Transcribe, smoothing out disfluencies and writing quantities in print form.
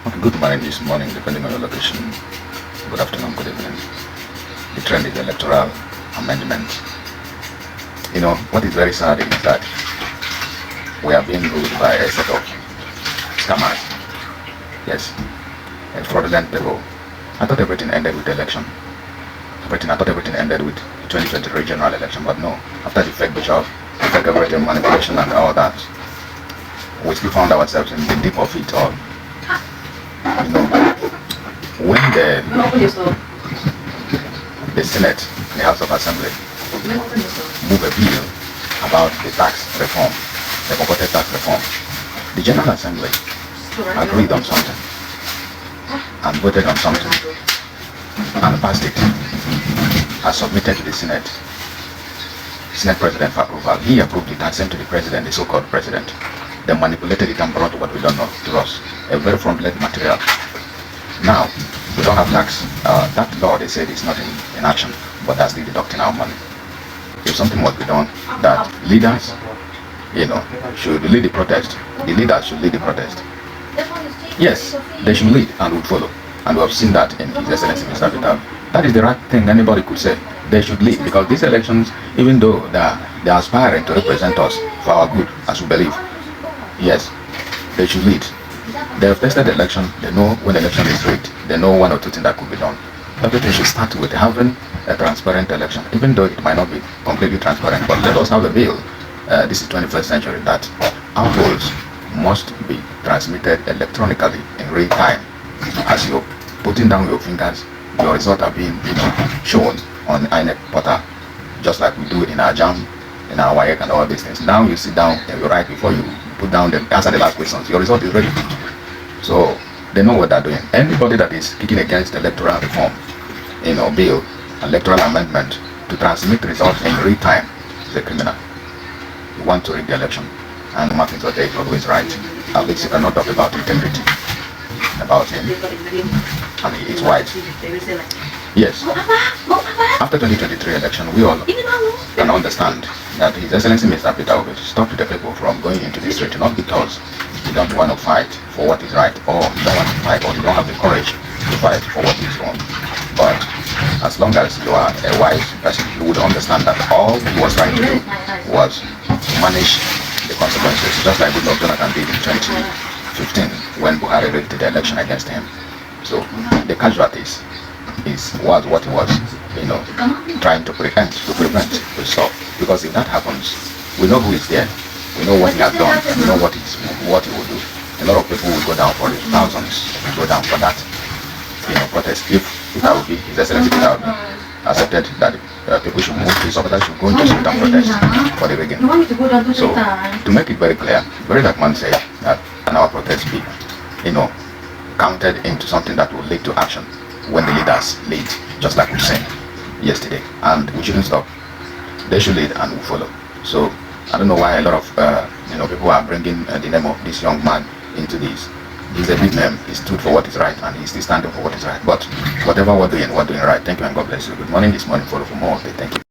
Okay, good morning this morning, depending on your location. Good afternoon, good evening. The trend is electoral amendment. You know, what is very sad is that we are being ruled by a set of scammers. Yes, and fraudulent people. I thought everything ended with the election. I thought everything ended with the 2023 general election, but no. After the fake bishop, the fake everything, manipulation and all that, we still found ourselves in the deep of it all. You know, when the Senate, the House of Assembly, move a bill about the tax reform, the purported tax reform, the General Assembly agreed on something and voted on something and passed it and submitted to the Senate President for approval. He approved it and sent to the President, the so-called President. They manipulated it and brought what we don't know to us, a very fraudulent material. Now, we don't have tax. That law, they said, is not in action, but that's still deducting our money. If something must be done, that leaders, should lead the protest. The leaders should lead the protest. Yes, they should lead and would follow. And we have seen that in His Excellency Mr. Vital. That is the right thing anybody could say. They should lead, because these elections, even though they are aspiring to represent us for our good, as we believe, yes, they should lead. They have tested the election. They know when the election is rigged. They know one or two things that could be done. Everything should start with having a transparent election, even though it might not be completely transparent. But let us have a bill. This is 21st century, that our votes must be transmitted electronically in real time. As you're putting down your fingers, your results are being shown on INEC portal, just like we do in our JAM, in our WAEC and all these things. Now you sit down and you write before you put down the answer the last questions. Your result is ready. So they know what they're doing. Anybody that is kicking against electoral reform, bill, electoral amendment to transmit results in real time is a criminal. You want to rig the election, and Martin Sote is always right. At least you cannot talk about integrity about him. And he is white. Yes. After 2023 election, we all can understand that His Excellency Mr. Peter will stop the people from going into the street, not because you don't want to fight for what is right, or you don't want to fight, or you don't have the courage to fight for what is wrong. But as long as you are a wise person, you would understand that all he was trying to do was manage the consequences, just like Goodluck Jonathan did in 2015 when Buhari rigged the election against him. So the casualties was what he was, trying to prevent, to stop. Because if that happens, we know who is there, we know what he has done, and we know what he will do. A lot of people will go down for it, thousands will go down for that, protest. If that would be His Excellency, that would be accepted that people should move, the supporters should go into street and protest for the rigging. So to make it very clear, very dark man said that our protest be, counted into something that will lead to action when the leaders lead, just like we said yesterday. And we shouldn't stop. They should lead and we follow. So I don't know why a lot of people are bringing the name of this young man into this. He's a big name. He stood for what is right, and he's still standing for what is right. But whatever we're doing right. Thank you and God bless you. Good morning this morning. Follow for more updates. Thank you.